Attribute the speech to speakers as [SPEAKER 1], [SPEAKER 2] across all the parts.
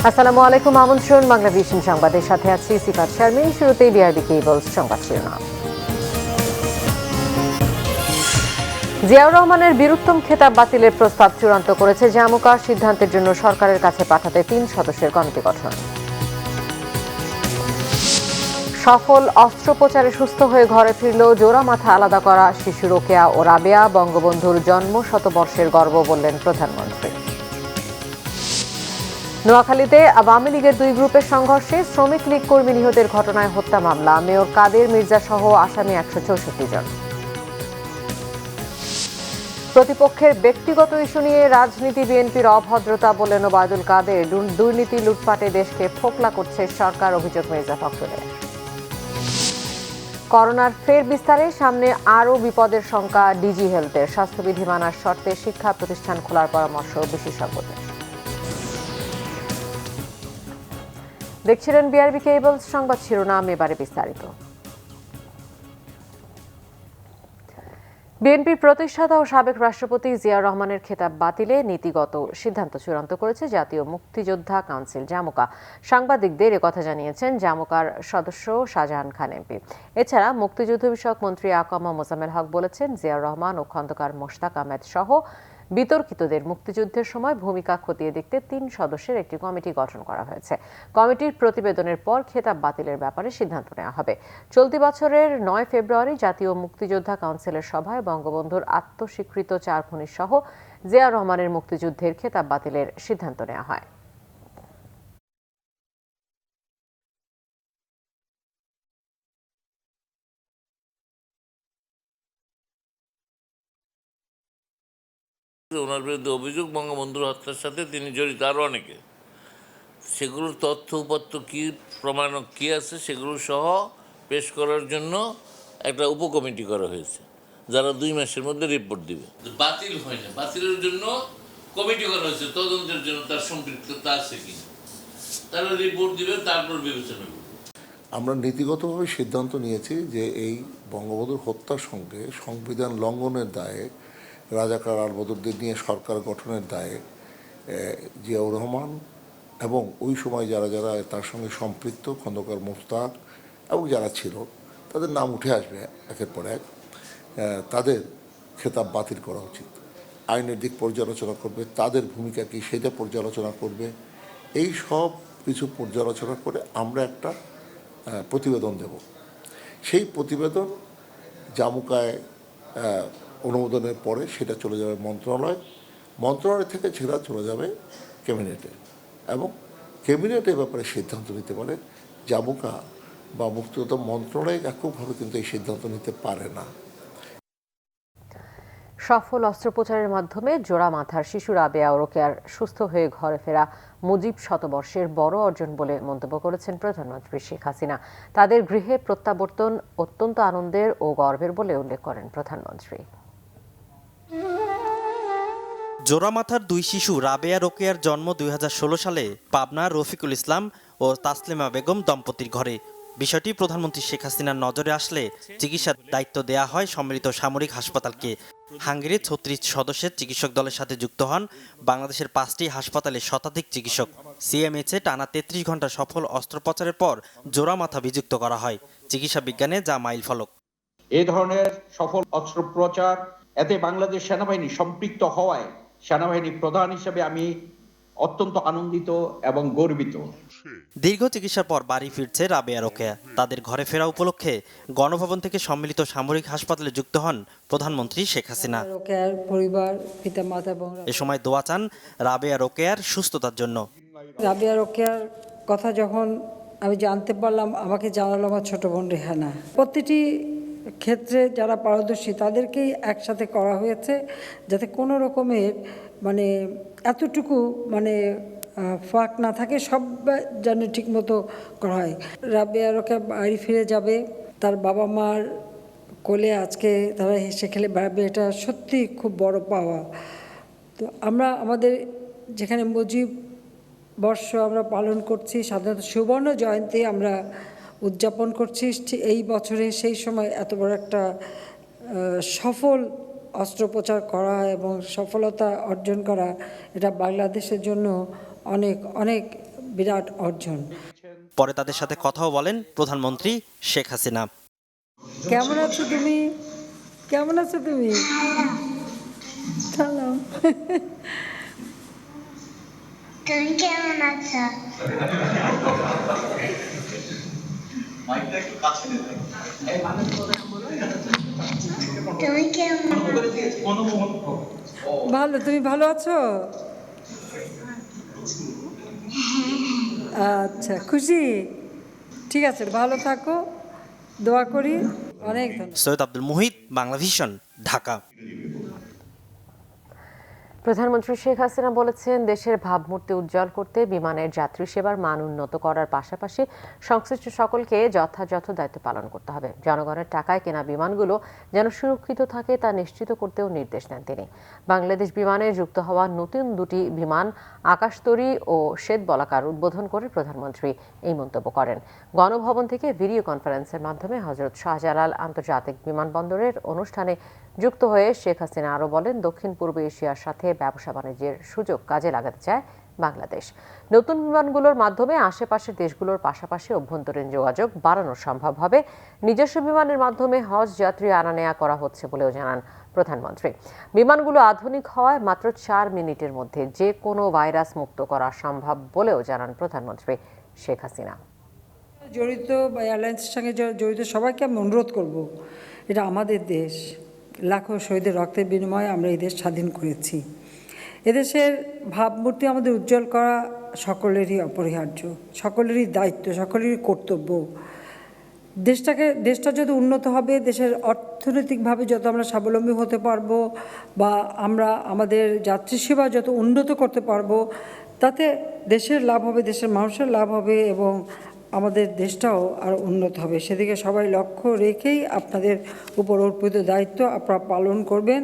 [SPEAKER 1] আসসালামু আলাইকুম, আমন্ত্রণ বাংলা ভিশন সংবাদের সাথে আছি সিফাত শারমিন। শুরুতেই বিআরবি কেবলস সংবাদ শিরোনাম। জিয়াউর রহমানের বীরুত্তম খেতাব বাতিলের প্রস্তাব চূড়ান্ত করেছে জামুকা। সিদ্ধান্তের জন্য সরকারের কাছে পাঠাতে 3 সদস্যের কমিটি গঠন। সফল অস্ত্রোপচারে সুস্থ হয়ে ঘরে ফিরল জোড়া মাথা আলাদা করা শিশু রোকেয়া ও রাবেয়া। বঙ্গবন্ধুর জন্ম শতবর্ষের গর্ব বললেন প্রধানমন্ত্রী। নোয়াখালীতে আওয়ামী লীগের 2 গ্রুপের সংঘর্ষে শ্রমিক লীগ কর্মী নিহতের ঘটনায় হত্যা মামলা। মেয়র কাদের মির্জা সহ আসামি 164 জন। প্রতিপক্ষের ব্যক্তিগত ইস্যু নিয়ে রাজনীতি বিএনপির অভদ্রতা বললেন ওবায়দুল কাদের। দুর্নীতি লুটপাটে দেশকে ফোকলা করছে সরকার, অভিযোগ মির্জা ফখরুলের। করোনার ফের বিস্তারে সামনে আরও বিপদের শঙ্কা ডিজি হেলথের। স্বাস্থ্যবিধি মানার শর্তে শিক্ষা প্রতিষ্ঠান খোলার পরামর্শ বিশেষজ্ঞদের। দেখছিলেন বিআরবি কেবলস সংবাদ শিরোনাম, এবারে বিস্তারিত। বিএনপির প্রতিষ্ঠাতা ও সাবেক রাষ্ট্রপতি জিয়াউর রহমানের খেতাব বাতিলে নীতিগত সিদ্ধান্ত চূড়ান্ত করেছে জাতীয় মুক্তিযোদ্ধা কাউন্সিল জামুকা। সাংবাদিকদের একথা জানিয়েছেন জামুকার সদস্য শাহজাহান খান এমপি। এছাড়া মুক্তিযুদ্ধ বিষয়ক মন্ত্রী আকামা মোজাম্মেল হক বলেছেন, জিয়াউর রহমান ও খন্দকার মোশতাক আহমেদ সহ বিতর্কিতদের মুক্তিযুদ্ধের সময় ভূমিকা খতিয়ে দেখতে 3 সদস্যের একটি কমিটি গঠন করা হয়েছে। কমিটির প্রতিবেদনের পর খেতাব বাতিলের ব্যাপারে সিদ্ধান্ত নেওয়া হবে। চলতি বছরের 9 ফেব্রুয়ারি জাতীয় মুক্তিযোদ্ধা কাউন্সিলের সভায় বঙ্গবন্ধুর আত্মস্বীকৃত 4 খুনি সহ জিয়াউর রহমানের মুক্তিযুদ্ধের খেতাব বাতিলের সিদ্ধান্ত নেওয়া হয়।
[SPEAKER 2] ওনার বিরুদ্ধে অভিযোগ বঙ্গবন্ধুর হত্যার সাথে তিনি জড়িত, আরও অনেকে। সেগুলোর তথ্য উপাত্ত কী, প্রমাণ কী আছে সেগুলো সহ পেশ করার জন্য একটা উপকমিটি করা হয়েছে, যারা 2 মাসের মধ্যে রিপোর্ট দিবে। বাতিল হয় না, বাতিলের জন্য কমিটি করা হয়েছে তদন্তের জন্য, তার সম্পৃক্ততা আছে কিনা তারা রিপোর্ট দিবে, তারপর বিবেচনা করবে।
[SPEAKER 3] আমরা নীতিগতভাবে সিদ্ধান্ত নিয়েছি যে এই বঙ্গবন্ধুর হত্যার সঙ্গে সংবিধান লঙ্ঘনের দায়ে, রাজাকার আলবদরদের নিয়ে সরকার গঠনের দায়ে জিয়াউর রহমান এবং ওই সময় যারা যারা তার সঙ্গে সম্পৃক্ত খন্দকার মোশতাক এবং যারা ছিল তাদের নাম উঠে আসবে একের পর এক। তাদের খেতাব বাতিল করা উচিত। আইনের দিক পর্যালোচনা করবে, তাদের ভূমিকা কী সেটা পর্যালোচনা করবে। এই সব কিছু পর্যালোচনা করে আমরা একটা প্রতিবেদন দেব। সেই প্রতিবেদন জামুকায় অনুমোদনের পরে সেটা চলে যাবে মন্ত্রণালয় থেকে সেটা চলে যাবে ক্যাবিনেটে, এবং ক্যাবিনেট এ ব্যাপারে সিদ্ধান্ত নিতে পারে। জামুকা বা মুক্তিযোদ্ধা মন্ত্রণালয় এককভাবে কিন্তু এই সিদ্ধান্ত নিতে পারে না।
[SPEAKER 1] সফল অস্ত্রোপচারের মাধ্যমে জোড়া মাথার শিশু রাবেয়া ও রোকেয়ার সুস্থ হয়ে ঘরে ফেরা মুজিব শতবর্ষের বড় অর্জন বলে মন্তব্য করেছেন প্রধানমন্ত্রী শেখ হাসিনা। তাদের গৃহে প্রত্যাবর্তন অত্যন্ত আনন্দের ও গর্বের বলে উল্লেখ করেন প্রধানমন্ত্রী।
[SPEAKER 4] জোড়া মাথার 2 শিশু রাবেয়া রোকেয়ার জন্ম 2016 সালে পাবনার রফিকুল ইসলাম ও তাসলিমা বেগম দম্পতির ঘরে। বিষয়টি প্রধানমন্ত্রী শেখ হাসিনার নজরে আসলে চিকিৎসার দায়িত্ব দেয়া হয় সম্মিলিত সামরিক হাসপাতালকে। হাঙ্গেরির 36 সদস্যের চিকিৎসক দলের সাথে যুক্ত হন বাংলাদেশের 5টি হাসপাতালের শতাধিক চিকিৎসক। সিএমএইচে টানা 33 ঘন্টা সফল অস্ত্রোপচারের পর জোড়া মাথা বিযুক্ত করা হয়। চিকিৎসা বিজ্ঞানে যা মাইল ফলক।
[SPEAKER 5] এই ধরনের সফল অস্ত্রোপচার, এতে বাংলাদেশ সেনাবাহিনী সম্পৃক্ত হওয়ায় সেনাবাহিনী প্রধান হিসেবে আমি অত্যন্ত আনন্দিত এবং গর্বিত।
[SPEAKER 4] দীর্ঘ চিকিৎসার পর বাড়ি ফিরছে রাবেয়া রোকেয়া। তাদের ঘরে ফেরা উপলক্ষে গণভবন থেকে সম্মিলিত সামরিক হাসপাতালে যুক্ত হন প্রধানমন্ত্রী শেখ হাসিনা।
[SPEAKER 6] রোকেয়ার পরিবার, পিতামাতা এবং
[SPEAKER 4] এ সময় দোয়া চান রাবেয়া রোকেয়ার সুস্থতার জন্য।
[SPEAKER 6] রাবেয়া রোকেয়ার কথা যখন আমি জানতে পারলাম, আমাকে জানালো আমার ছোট বোন রেহানা। প্রতিটি ক্ষেত্রে যারা পারদর্শী তাদেরকেই একসাথে করা হয়েছে, যাতে কোনো রকমের এতটুকু ফাঁক না থাকে, সব যেন ঠিক মতো করা হয়। রাবেয়া রোকেয়া বাড়ি ফিরে যাবে, তার বাবা মার কোলে আজকে তারা হেসে খেলে বেড়াবে, এটা সত্যি খুব বড় পাওয়া। তো আমরা আমাদের যেখানে মুজিব বর্ষ আমরা পালন করছি, সাধারণত সুবর্ণ জয়ন্তী আমরা উদযাপন করছি, এই বছরে সেই সময় এত বড় একটা সফল অস্ত্রোপচার করা এবং সফলতা অর্জন করা, এটা বাংলাদেশের জন্য অনেক অনেক বিরাট অর্জন।
[SPEAKER 4] পরে তাদের সাথে কথাও বলেন প্রধানমন্ত্রী শেখ হাসিনা।
[SPEAKER 6] কেমন আছো তুমি? কেমন আছো তুমি? সালাম।
[SPEAKER 7] তুমি কেমন আছো? তুমি কেমন
[SPEAKER 6] ভালো, তুমি ভালো আছো? আচ্ছা, খুশি? ঠিক আছে, ভালো থাকো, দোয়া করি। অনেক ধন্যবাদ।
[SPEAKER 4] সৈয়দ আব্দুল মুহিত, বাংলাভিশন, ঢাকা।
[SPEAKER 1] প্রধানমন্ত্রী শেখ হাসিনা বলেছেন, দেশের ভাবমূর্তি উজ্জ্বল করতে বিমানের যাত্রী সেবার মান উন্নত করার পাশাপাশি সংশ্লিষ্ট সকলকে যথাযথ দায়িত্ব পালন করতে হবে। জনগণের টাকায় কেনা বিমানগুলো যেন সুরক্ষিত থাকে তা নিশ্চিত করতেও নির্দেশ দেন তিনি। বাংলাদেশ বিমানে যুক্ত হওয়া নতুন দুটি বিমান আকাশতরী ও শ্বেত বলাকার উদ্বোধন করে প্রধানমন্ত্রী এই মন্তব্য করেন। গণভবন থেকে ভিডিও কনফারেন্সের মাধ্যমে হযরত শাহজালাল আন্তর্জাতিক বিমানবন্দরের অনুষ্ঠানে যুক্ত হয়ে শেখ হাসিনা আরও বলেন, দক্ষিণ পূর্ব এশিয়ার সাথে ব্যবসা বাণিজ্যের সুযোগ কাজে লাগাতে চায় বাংলাদেশ। নতুন বিমানগুলোর মাধ্যমে আশেপাশের দেশগুলোর পাশাপাশি অভ্যন্তরীণ যোগাযোগ বাড়ানো সম্ভব হবে। নিজস্ব বিমানের মাধ্যমে হজ যাত্রী আনা নেওয়া করা হচ্ছে বলেও জানান প্রধানমন্ত্রী। বিমানগুলো আধুনিক হওয়ায় মাত্র 4 মিনিটের মধ্যে যে কোনো ভাইরাস মুক্ত করা সম্ভব বলেও জানান প্রধানমন্ত্রী শেখ হাসিনা।
[SPEAKER 6] জড়িত বা এয়ারলাইন্সের সঙ্গে জড়িত সবাইকে আমি অনুরোধ করব, এটা আমাদের দেশ, লাখো শহীদের রক্তের বিনিময়ে আমরা এই দেশ স্বাধীন করেছি। এদেশের ভাবমূর্তি আমাদের উজ্জ্বল করা সকলেরই অপরিহার্য, সকলেরই দায়িত্ব, সকলেরই কর্তব্য। দেশটা যত উন্নত হবে, দেশের অর্থনৈতিকভাবে যত আমরা স্বাবলম্বী হতে পারবো বা আমরা আমাদের যাত্রী সেবা যত উন্নত করতে পারবো, তাতে দেশের লাভ হবে, দেশের মানুষের লাভ হবে এবং আমাদের দেশটাও আরও উন্নত হবে। সেদিকে সবাই লক্ষ্য রেখেই আপনাদের উপর অর্পিত দায়িত্ব আপনারা পালন করবেন।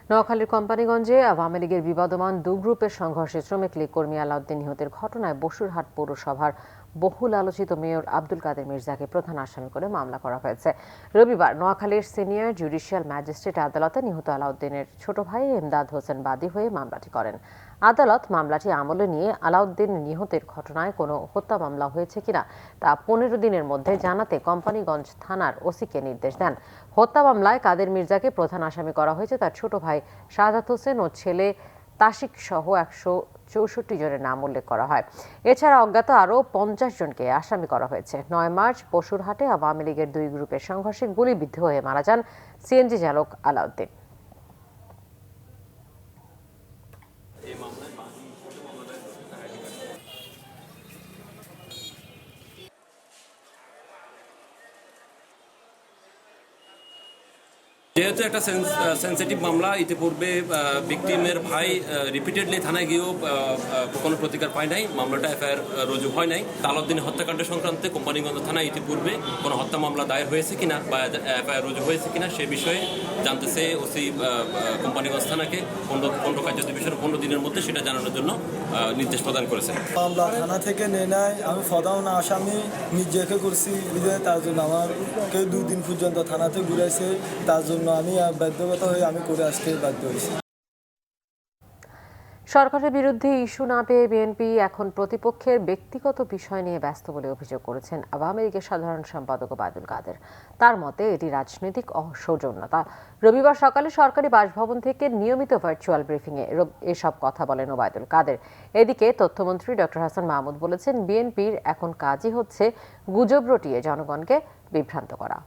[SPEAKER 1] নোয়াখালীর কোম্পানিগঞ্জে আওয়ামী লীগের বিবাদমান দু গ্রুপের সংঘর্ষে শ্রমিক লীগ কর্মী আলাউদ্দিন নিহতের ঘটনায় বসুরহাট পৌরসভার বহুল আলোচিত মেয়র আব্দুল কাদের মির্জাকে প্রধান আসামি করে মামলা করা হয়েছে। রবিবার নোয়াখালীর সিনিয়র জুডিশিয়াল ম্যাজিস্ট্রেট আদালতে নিহত আলাউদ্দিনের ছোট ভাই এমদাদ হোসেন বাদী হয়ে মামলাটি করেন। আদালত মামলাটি আমলে নিয়ে আলাউদ্দিন নিহতের ঘটনায় কোনো হত্যা মামলা হয়েছে কিনা তা 15 দিনের মধ্যে জানাতে কোম্পানিগঞ্জ থানার ওসিকে নির্দেশ দেন। হত্যা মামলায় কাদের মির্জাকে প্রধান আসামি করা হয়েছে তার ছোট ভাই শাহাদাত হোসেন ও ছেলে তাসিক সহ 164 জনের নাম উল্লেখ করা হয়। এছাড়া অজ্ঞাত আরও 50 জনকে আসামি করা হয়েছে। 9 মার্চ বসুরহাটে আওয়ামী লীগের দুই গ্রুপের সংঘর্ষে গুলিবিদ্ধ হয়ে মারা যান সিএনজি চালক আলাউদ্দিন।
[SPEAKER 8] যেহেতু একটা সেন্সিটিভ মামলা, ইতিপূর্বে ভিকটিমের ভাই রিপিটেডলি থানায় গিয়েও কোনো প্রতিকার পায় নাই, মামলাটা এফআইআর রুজু হয় নাই। আলাউদ্দিনের হত্যাকাণ্ড সংক্রান্তে কোম্পানিগঞ্জ থানায় ইতিপূর্বে কোনো হত্যা মামলা দায়ের হয়েছে কিনা বা এফআইআর রুজু হয়েছে কিনা সে বিষয়ে জানতেছে ওসি কোম্পানিগঞ্জ থানাকে 15 কার্যদিবসের 15 দিনের মধ্যে সেটা জানানোর জন্য নির্দেশ প্রদান করেছে।
[SPEAKER 9] মামলা থানা থেকে নেয় নাই, আমি প্রধান আসামি নিজেকে করছি, তার জন্য আমাকে 2 দিন পর্যন্ত থানাতে ঘুরাইছে, তার জন্য আমি বাধ্যগত হয়ে আমি করে আসতে বাধ্য হয়েছি।
[SPEAKER 1] সরকারের বিরুদ্ধে ইস্যু না পেয়ে বিএনপি এখন প্রতিপক্ষের ব্যক্তিগত বিষয় নিয়ে ব্যস্ত বলে অভিযোগ করেছেন আওয়ামী লীগের সাধারণ সম্পাদক ওবায়দুল কাদের। তার মতে এটি রাজনৈতিক অসৌজন্যতা। রবিবার সকালে সরকারি বাসভবন থেকে নিয়মিত ভার্চুয়াল ব্রিফিংয়ে এসব কথা বলেন ওবায়দুল কাদের। এদিকে তথ্যমন্ত্রী ডক্টর হাসান মাহমুদ বলেছেন, বিএনপির এখন কাজই হচ্ছে গুজব রটিয়ে জনগণকে বিভ্রান্ত করা।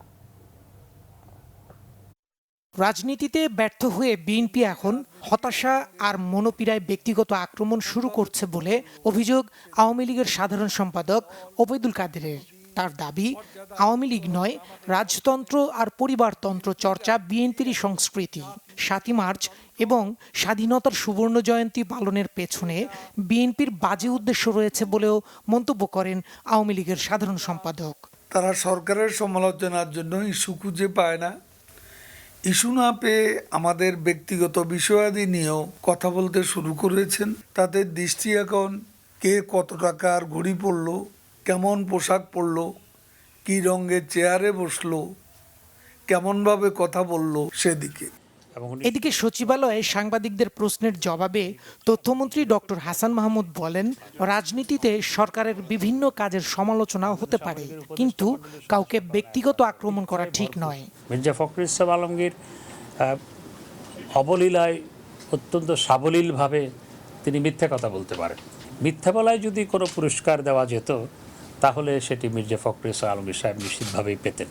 [SPEAKER 10] রাজনীতিতে ব্যর্থ হয়ে বিএনপি এখন হতাশা আর মনোপীড়ায় ব্যক্তিগত আক্রমণ শুরু করছে বলে অভিযোগ আওয়ামী লীগের সাধারণ সম্পাদক ওবায়দুল কাদেরের। তার দাবি, আওয়ামী লীগ নয়, রাজতন্ত্র আর পরিবারতন্ত্র চর্চা বিএনপিরই সংস্কৃতি। 7ই মার্চ এবং স্বাধীনতার সুবর্ণ জয়ন্তী পালনের পেছনে বিএনপির বাজে উদ্দেশ্য রয়েছে বলেও মন্তব্য করেন আওয়ামী লীগের সাধারণ সম্পাদক।
[SPEAKER 11] তারা সরকারের সমালোচনার জন্য ইস্যু খুঁজে পায় না। ইস্যু না পেয়ে আমাদের ব্যক্তিগত বিষয়াদি নিয়েও কথা বলতে শুরু করেছেন। তাদের দৃষ্টি এখন কে কত টাকার ঘড়ি পরলো, কেমন পোশাক পরলো, কি রঙের চেয়ারে বসলো, কেমনভাবে কথা বললো সেদিকে।
[SPEAKER 10] এদিকে সচিবালয়ে সাংবাদিকদের প্রশ্নের জবাবে তথ্যমন্ত্রী ডক্টর হাসান মাহমুদ বলেন, রাজনীতিতে সরকারের বিভিন্ন কাজের সমালোচনা হতে পারে, কিন্তু কাউকে ব্যক্তিগত আক্রমণ করা ঠিক নয়।
[SPEAKER 12] মির্জা ফখরুল ইসলাম আলমগীর অবলীলায় অত্যন্ত সাবলীলভাবে তিনি মিথ্যা কথা বলতে পারেন। মিথ্যা বলায় যদি কোনো পুরস্কার দেওয়া যেত তাহলে সেটি মির্জা ফখরুল ইসলাম আলমগীর সাহেব নিশ্চিতভাবেই পেতেন,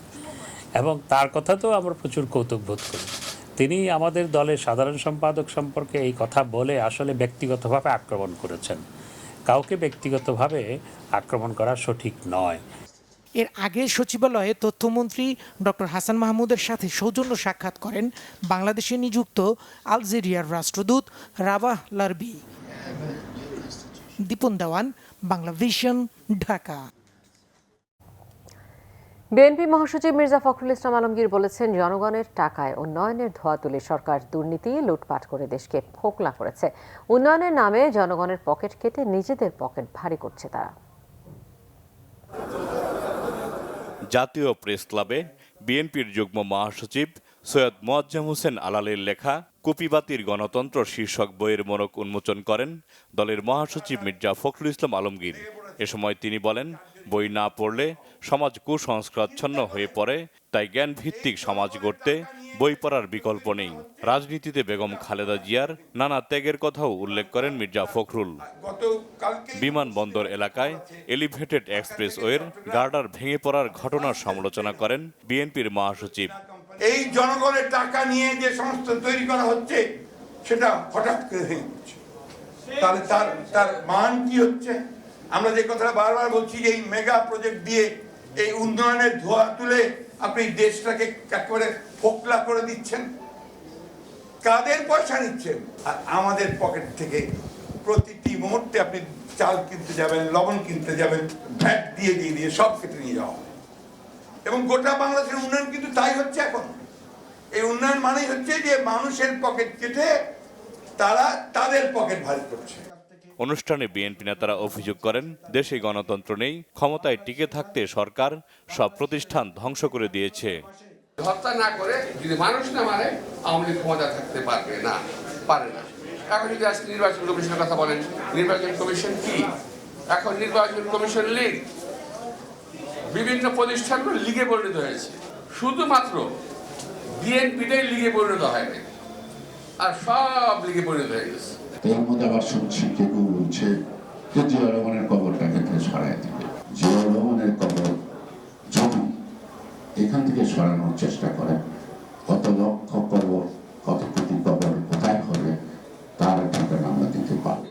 [SPEAKER 12] এবং তার কথা তো আমরা প্রচুর কৌতুক বোধ করি। তিনি আমাদের দলের সাধারণ সম্পাদক সম্পর্কে এই কথা বলে আসলে ব্যক্তিগতভাবে আক্রমণ করেছেন। কাউকে ব্যক্তিগতভাবে আক্রমণ করা সঠিক নয়।
[SPEAKER 10] এর আগে সচিবালয়ে তথ্যমন্ত্রী ডক্টর হাসান মাহমুদের সাথে সৌজন্য সাক্ষাৎ করেন বাংলাদেশে নিযুক্ত আলজেরিয়ার রাষ্ট্রদূত রাবাহ লারবি। দীপন দেওয়ান, বাংলা ভিশন, ঢাকা।
[SPEAKER 1] বিএনপি মহাসচিব মির্জা ফখরুল ইসলাম আলমগীর বলেছেন, জনগণের টাকায় উন্নয়নের ধোঁয়া তুলে সরকার দুর্নীতি লুটপাট করে দেশকে ফোকলা করেছে। উন্নয়নের নামে জনগণের পকেট কেটে নিজেদের পকেট ভারী করছে তারা।
[SPEAKER 13] জাতীয় প্রেস ক্লাবে বিএনপির যুগ্ম মহাসচিব সৈয়দ মোয়াজ্জেম হোসেন আলালের লেখা কুপিবাতির গণতন্ত্র শীর্ষক বইয়ের মোড়ক উন্মোচন করেন দলের মহাসচিব মির্জা ফখরুল ইসলাম আলমগীর। এ সময় তিনি বলেন, বই না পড়লে সমাজ কুসংস্কারাচ্ছন্ন হয়ে পড়ে, তাই জ্ঞান ভিত্তিক সমাজ গড়তে বই পড়ার বিকল্প নেই। রাজনীতিতে বেগম খালেদা জিয়ার নানা ত্যাগের কথাও উল্লেখ করেন মির্জা ফখরুল। বিমানবন্দর এলাকায় এলিভেটেড এক্সপ্রেসওয়ের গার্ডার ভেঙে পড়ার ঘটনার সমালোচনা করেন বিএনপির মহাসচিব।
[SPEAKER 14] এই জনগণের টাকা নিয়ে যে সমস্ত তৈরি করা হচ্ছে সেটা হঠাৎ করে ভেঙে পড়ছে, তাহলে তার মান কি হচ্ছে? আমরা যে কথাটা বারবার বলছি যে এই মেগা প্রজেক্ট দিয়ে এই উন্নয়নের ধোঁয়া তুলে আপনি দেশটাকে একেবারে ফোকলা করে দিচ্ছেন। কাদের পয়সা নিচ্ছেন? আর আমাদের পকেট থেকে প্রতিটি মুহূর্তে আপনি চাল কিনতে যাবেন, লবণ কিনতে যাবেন, ভ্যাট দিয়ে দিয়ে সব কেটে নিয়ে যাওয়া হবে। এবং গোটা বাংলাদেশের উন্নয়ন কিন্তু তাই হচ্ছে এখন। এই উন্নয়ন মানেই হচ্ছে যে মানুষের পকেট কেটে তারা তাদের পকেট ভারী করছে।
[SPEAKER 13] অনুষ্ঠানে বিএনপি নেতারা অভিযোগ করেন, দেশে গণতন্ত্র নেই, ক্ষমতায় টিকে থাকতে সরকার সব প্রতিষ্ঠান ধ্বংস করে দিয়েছে।
[SPEAKER 15] হত্যা না করে যদি মানুষ না মারে আওয়ামী লীগ ক্ষমতা থাকতে পারে না। এখন যদি আজকে নির্বাচন কমিশনের কথা বলেন, নির্বাচন কমিশন কি? এখন নির্বাচন কমিশন লীগ, বিভিন্ন প্রতিষ্ঠানগুলো লিগে পরিণত হয়েছে। শুধুমাত্র বিএনপিটাই লিগে পরিণত হয়নি, আর সব লিগে পরিণত হয়ে গেছে।
[SPEAKER 16] এর মধ্যে আবার শুনছি কেউ বলছে যে জিয়া রহমানের কবরটা থেকে সরাই দিবে। জিয়া রহমানের কবর যদি এখান থেকে সরানোর চেষ্টা করে, কত লক্ষ কবর, কত কোটি কবর কোথায় হবে তার একটা আমরা দিতে পারব।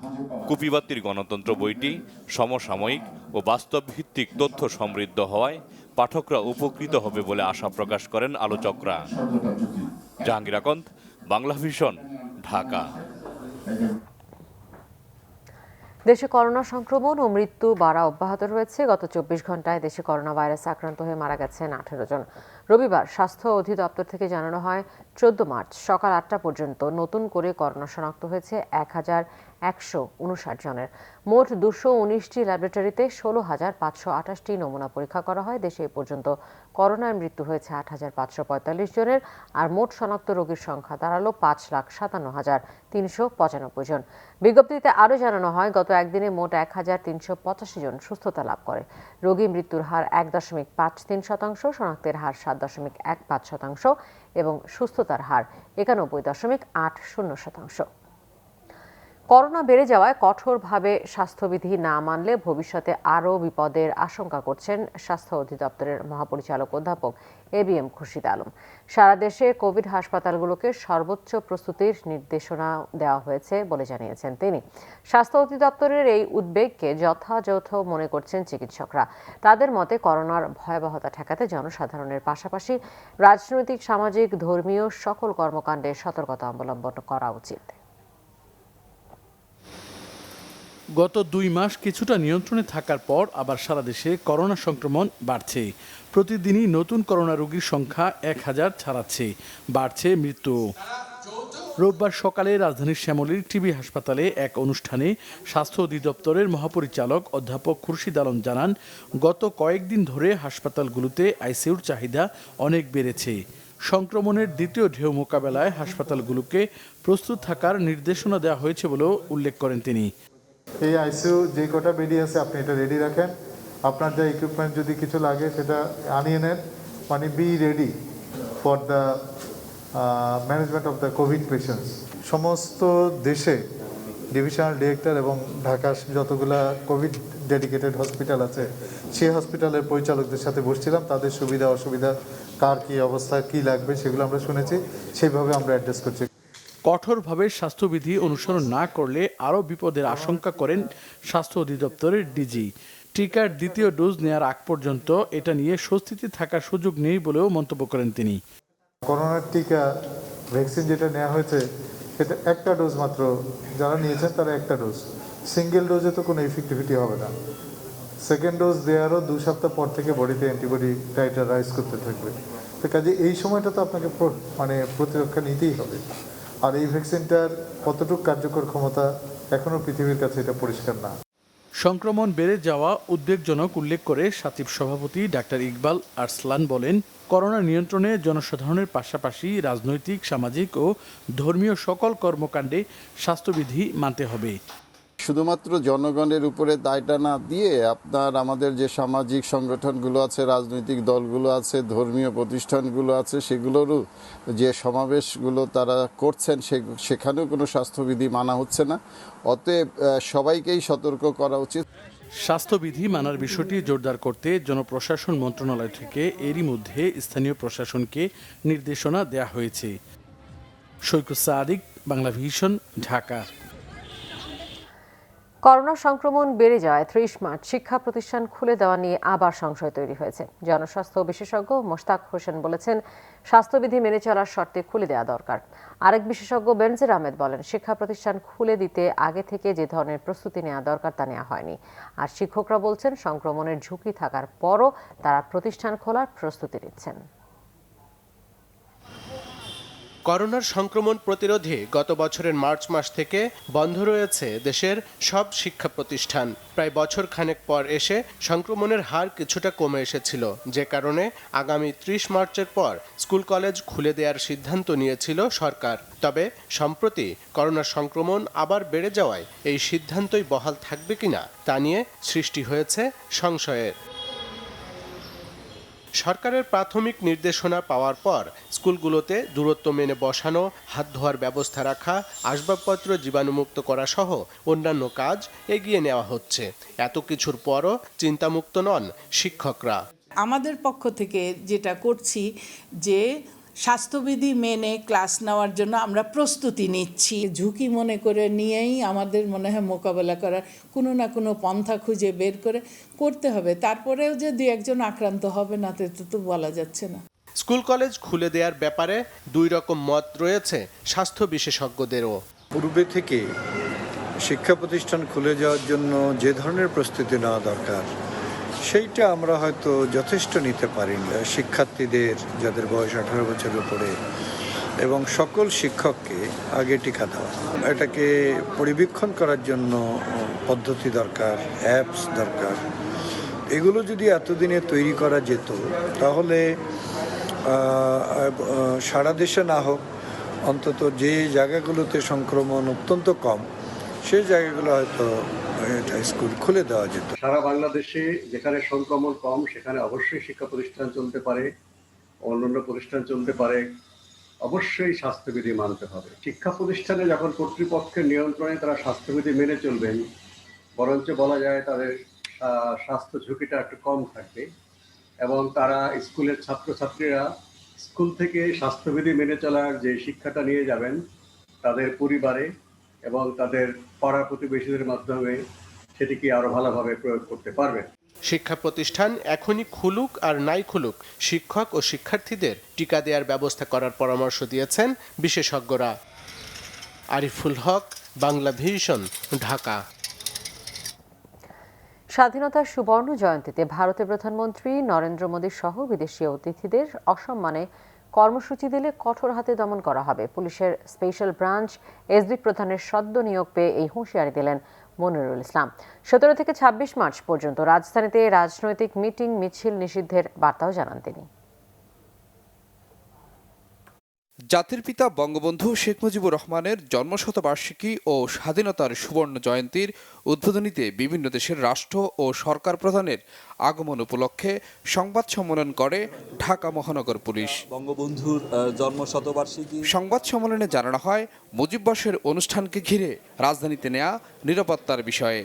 [SPEAKER 13] কুপিবাতির গণতন্ত্র বইটি সমসাময়িক ও বাস্তব ভিত্তিক তথ্য সমৃদ্ধ হওয়ায় পাঠকরা উপকৃত হবে বলে আশা প্রকাশ করেন আলোচকরা। জাহাঙ্গীর আকন্দ, বাংলা ভিশন, ঢাকা।
[SPEAKER 1] দেশে করোনা সংক্রমণ ও মৃত্যু বাড়া অব্যাহত রয়েছে। গত 24 ঘন্টায় দেশে করোনা ভাইরাসে আক্রান্ত হয়ে মারা গেছেন 18 জন। রবিবার স্বাস্থ্য অধিদপ্তর থেকে জানানো হয়, 14 মার্চ সকাল 8টা পর্যন্ত নতুন করে করোনা শনাক্ত হয়েছে 1159 জনের। মোট 219টি ল্যাবরেটরিতে 16,528টি নমুনা পরীক্ষা করা হয়। দেশে এ পর্যন্ত করোনায় মৃত্যু হয়েছে 8,545 জনের, আর মোট শনাক্ত রোগীর সংখ্যা দাঁড়ালো 5,57,395 জন। বিজ্ঞপ্তিতে আরও জানানো হয়, গত একদিনে মোট 1,385 জন সুস্থতা লাভ করে। রোগী মৃত্যুর হার 1.53%, শনাক্তের হার 7.15% এবং সুস্থতার হার 91.80%। করোনা বেড়ে যাওয়ায় কঠোরভাবে স্বাস্থ্যবিধি না মানলে ভবিষ্যতে আরও বিপদের আশঙ্কা করছেন স্বাস্থ্য অধিদপ্তরের মহাপরিচালক অধ্যাপক ABM খুরশিদ আলম। সারা দেশে কোভিড হাসপাতালগুলোকে সর্বোচ্চ প্রস্তুতির নির্দেশনা দেওয়া হয়েছে বলে জানিয়েছেন তিনি। স্বাস্থ্য অধিদপ্তরের এই উদ্বেগকে যথাযথ মনে করছেন চিকিৎসকরা। তাদের মতে, করোনার ভয়াবহতা ঠেকাতে জনসাধারণের পাশাপাশি রাজনৈতিক, সামাজিক, ধর্মীয় সকল কর্মকাণ্ডে সতর্কতা অবলম্বন করা উচিত।
[SPEAKER 17] গত 2 মাস কিছুটা নিয়ন্ত্রণে থাকার পর আবার সারা দেশে করোনা সংক্রমণ বাড়ছে। প্রতিদিনই নতুন করোনা রোগীর সংখ্যা 1000 ছাড়াচ্ছে, বাড়ছে মৃত্যু। রোববার সকালে রাজধানীর শ্যামলীর টিবি হাসপাতালে এক অনুষ্ঠানে স্বাস্থ্য অধিদপ্তরের মহাপরিচালক অধ্যাপক খুরশিদ আলম জানান, গত কয়েকদিন ধরে হাসপাতালগুলোতে আইসিইউর চাহিদা অনেক বেড়েছে। সংক্রমণের দ্বিতীয় ঢেউ মোকাবেলায় হাসপাতালগুলোকে প্রস্তুত থাকার নির্দেশনা দেওয়া হয়েছে বলেও উল্লেখ করেন তিনি।
[SPEAKER 18] এই আইসিইউ যে কটা বেডই আছে আপনি এটা রেডি রাখেন, আপনার যা ইকুইপমেন্ট যদি কিছু লাগে সেটা আনিয়ে নেন, মানে be ready for the management of the COVID patients. সমস্ত দেশে ডিভিশনাল ডিরেক্টর এবং ঢাকার যতগুলা কোভিড ডেডিকেটেড হসপিটাল আছে সেই হসপিটালের পরিচালকদের সাথে বসছিলাম, তাদের সুবিধা অসুবিধা কার কী অবস্থা কী লাগবে সেগুলো আমরা শুনেছি, সেইভাবে আমরা অ্যাড্রেস করছি।
[SPEAKER 17] কঠোরভাবে স্বাস্থ্যবিধি অনুসরণ না করলে আরও বিপদের আশঙ্কা করেন স্বাস্থ্য অধিদপ্তরের ডিজি। টিকার দ্বিতীয় ডোজ নেওয়ার আগ পর্যন্ত এটা নিয়ে স্বস্তিতে থাকার সুযোগ নেই বলেও মন্তব্য করেন তিনি।
[SPEAKER 18] করোনার টিকা ভ্যাকসিন যেটা নেওয়া হয়েছে সেটা একটা ডোজ মাত্র, যারা নিয়েছেন তারা একটা ডোজ, সিঙ্গেল ডোজে তো কোনো ইফেক্টিভিটি হবে না। সেকেন্ড ডোজ দেওয়ারও 2 সপ্তাহ পর থেকে বডিতে অ্যান্টিবডি টাইটার রাইজ করতে থাকবে। তো কাজে এই সময়টা তো আপনাকে মানে প্রতিরক্ষা নিতেই হবে। আর এই ভ্যাকসিনটার কতটুকু কার্যকর ক্ষমতা এখনও পৃথিবীর কাছে এটা পরিষ্কার না।
[SPEAKER 17] সংক্রমণ বেড়ে যাওয়া উদ্বেগজনক উল্লেখ করে সাতিব সভাপতি ডাক্তার ইকবাল আরসলান বলেন, করোনা নিয়ন্ত্রণে জনসাধারণের পাশাপাশি রাজনৈতিক, সামাজিক ও ধর্মীয় সকল কর্মকাণ্ডে স্বাস্থ্যবিধি মানতে হবে।
[SPEAKER 19] শুধুমাত্র জনগণের উপরে দায়টা না দিয়ে আমাদের যে সামাজিক সংগঠনগুলো আছে, রাজনৈতিক দলগুলো আছে, ধর্মীয় প্রতিষ্ঠানগুলো আছে, সেগুলোরও যে সমাবেশগুলো তারা করছেন সেখানেও কোনো স্বাস্থ্যবিধি মানা হচ্ছে না। অতএব সবাইকেই সতর্ক করা উচিত।
[SPEAKER 17] স্বাস্থ্যবিধি মানার বিষয়টি জোরদার করতে জনপ্রশাসন মন্ত্রণালয় থেকে এরই মধ্যে স্থানীয় প্রশাসনকে নির্দেশনা দেওয়া হয়েছে। শৈকুস সাদিক, বাংলা ভিশন, ঢাকা।
[SPEAKER 1] করোনা সংক্রমণ বেড়ে যাওয়ায় 30 মার্চ শিক্ষা প্রতিষ্ঠান খুলে দেওয়া নিয়ে আবার সংশয় তৈরি হয়েছে। জনস্বাস্থ্য বিশেষজ্ঞ মোশতাক হোসেন বলেছেন, স্বাস্থ্যবিধি মেনে চলার শর্তে খুলে দেওয়া দরকার। আরেক বিশেষজ্ঞ বেনজির আহমেদ বলেন, শিক্ষা প্রতিষ্ঠান খুলে দিতে আগে থেকে যে ধরনের প্রস্তুতি নেওয়া দরকার তা নেওয়া হয়নি। আর শিক্ষকরা বলছেন, সংক্রমণের ঝুঁকি থাকার পরও তারা প্রতিষ্ঠান খোলার প্রস্তুতি নিচ্ছেন।
[SPEAKER 20] করোনার সংক্রমণ প্রতিরোধে গত বছরের মার্চ মাস থেকে বন্ধ রয়েছে দেশের সব শিক্ষা প্রতিষ্ঠান। প্রায় বছর খানেক পর এসে সংক্রমণের হার কিছুটা কমে এসেছিল, যে কারণে আগামী 30 মার্চের পর স্কুল কলেজ খুলে দেওয়ার সিদ্ধান্ত নিয়েছিল সরকার। তবে সম্প্রতি করোনার সংক্রমণ আবার বেড়ে যাওয়ায় এই সিদ্ধান্তই বহাল থাকবে কিনা তা নিয়ে সৃষ্টি হয়েছে সংশয়ের। সরকারের প্রাথমিক নির্দেশনা পাওয়ার পর স্কুলগুলোতে দূরত্ব মেনে বসানো, হাত ধোয়ার ব্যবস্থা রাখা, আসবাবপত্র জীবাণুমুক্ত করা সহ অন্যান্য কাজ এগিয়ে নেওয়া হচ্ছে। এত কিছুর পরও চিন্তামুক্ত নন শিক্ষকরা।
[SPEAKER 21] আমাদের পক্ষ থেকে যেটা করছি যে স্বাস্থ্যবিধি মেনে ক্লাস নেওয়ার জন্য আমরা প্রস্তুতি নিচ্ছি। ঝুঁকি মনে করে নিয়েই আমাদের মনে হয় মোকাবেলা করার কোনো না কোনো পন্থা খুঁজে বের করে করতে হবে। তারপরেও যে 2-1 আক্রান্ত হবে না তো বলা যাচ্ছে না।
[SPEAKER 20] স্কুল কলেজ খুলে দেওয়ার ব্যাপারে 2 রকম মত রয়েছে স্বাস্থ্য বিশেষজ্ঞদেরও।
[SPEAKER 22] পূর্বে থেকে শিক্ষা প্রতিষ্ঠান খুলে যাওয়ার জন্য যে ধরনের প্রস্তুতি নেওয়া দরকার সেইটা আমরা হয়তো যথেষ্ট নিতে পারিনি। শিক্ষার্থীদের যাদের বয়স 18 বছরের উপরে এবং সকল শিক্ষককে আগে টিকা দেওয়া, এটাকে পরিবীক্ষণ করার জন্য পদ্ধতি দরকার, অ্যাপস দরকার। এগুলো যদি এতদিনে তৈরি করা যেত তাহলে সারা দেশে না হোক, অন্তত যে জায়গাগুলোতে সংক্রমণ অত্যন্ত কম সেই জায়গাগুলো হয়তো এটা স্কুল খুলে দেওয়া যেত।
[SPEAKER 23] সারা বাংলাদেশে যেখানে সংক্রমণ কম সেখানে অবশ্যই শিক্ষা প্রতিষ্ঠান চলতে পারে, অন্যান্য প্রতিষ্ঠান চলতে পারে। অবশ্যই স্বাস্থ্যবিধি মানতে হবে। শিক্ষা প্রতিষ্ঠানে যখন কর্তৃপক্ষের নিয়ন্ত্রণে তারা স্বাস্থ্যবিধি মেনে চলবেন, বরঞ্চ বলা যায় তাদের স্বাস্থ্য ঝুঁকিটা একটু কম থাকবে এবং তারা স্কুলের ছাত্রছাত্রীরা স্কুল থেকে স্বাস্থ্যবিধি মেনে চলার যে শিক্ষাটা নিয়ে যাবেন তাদের পরিবারে এবং তাদের পাড়া প্রতিবেশীদের মাধ্যমে সেটিকে আরো ভালোভাবে প্রয়োগ করতে পারবে।
[SPEAKER 20] শিক্ষা প্রতিষ্ঠান এখনই খুলুক আর নাই খুলুক, শিক্ষক ও শিক্ষার্থীদের টিকা দেওয়ার ব্যবস্থা করার পরামর্শ দিয়েছেন বিশেষজ্ঞরা। আরিফুল হক, বাংলা ভিশন, ঢাকা।
[SPEAKER 1] স্বাধীনতার সুবর্ণ জয়ন্তীতে ভারতের প্রধানমন্ত্রী নরেন্দ্র মোদী সহ বিদেশি অতিথিদের অসম্মানে কর্মসূচি দিলে কঠোর হাতে দমন করা হবে। পুলিশের স্পেশাল ব্রাঞ্চ এসবি প্রধানের সদ্য নিয়োগ পেয়ে এই হুঁশিয়ারি দিলেন মনিরুল ইসলাম। 17 থেকে 26 মার্চ পর্যন্ত রাজধানীতে রাজনৈতিক মিটিং মিছিল নিষিদ্ধের বার্তাও জানান তিনি।
[SPEAKER 2] জাতির পিতা বঙ্গবন্ধু শেখ মুজিবুর রহমানের জন্মশতবার্ষিকী ও স্বাধীনতার সুবর্ণ জয়ন্তীর উদ্বোধনীতে বিভিন্ন দেশের রাষ্ট্র ও সরকার প্রধানের আগমন উপলক্ষে সংবাদ সম্মেলন করে ঢাকা মহানগর পুলিশ।
[SPEAKER 3] বঙ্গবন্ধুর জন্মশতবার্ষিকী
[SPEAKER 2] সংবাদ সম্মেলনে জানানো হয় মুজিববর্ষের অনুষ্ঠানকে ঘিরে রাজধানীতে নেয়া নিরাপত্তার বিষয়ে।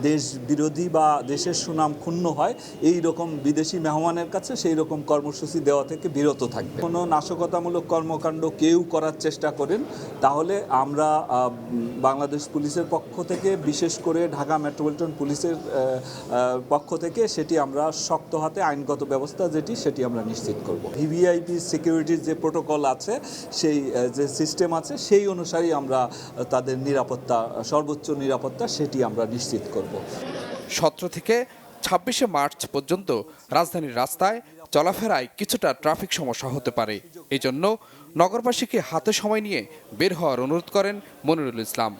[SPEAKER 3] দেশ বিরোধী বা দেশের সুনাম ক্ষুণ্ণ হয় এই রকম বিদেশি মেহমানের কাছে সেই রকম কর্মসূচি দেওয়া থেকে বিরত থাকবে। কোনো নাশকতামূলক কর্মকাণ্ড কেউ করার চেষ্টা করেন তাহলে আমরা বাংলাদেশ পুলিশের পক্ষ থেকে, বিশেষ করে ঢাকা মেট্রোপলিটন পুলিশের পক্ষ থেকে সেটি আমরা শক্ত হাতে আইনগত ব্যবস্থা সেটি আমরা নিশ্চিত করব। ভিভিআইপি সিকিউরিটির যে প্রোটোকল আছে, সেই যে সিস্টেম আছে, সেই অনুসারেই আমরা তাদের নিরাপত্তা, সর্বোচ্চ নিরাপত্তা সেটি আমরা নিশ্চিত করব।
[SPEAKER 2] 17 থেকে 26 মার্চ পর্যন্ত রাজধানীর রাস্তায় চলাফেরায় কিছুটা ট্রাফিক সমস্যা হতে পারে। এই জন্য নগরবাসীকে হাতে সময় নিয়ে বের হওয়ার অনুরোধ করেন মনিরুল ইসলাম।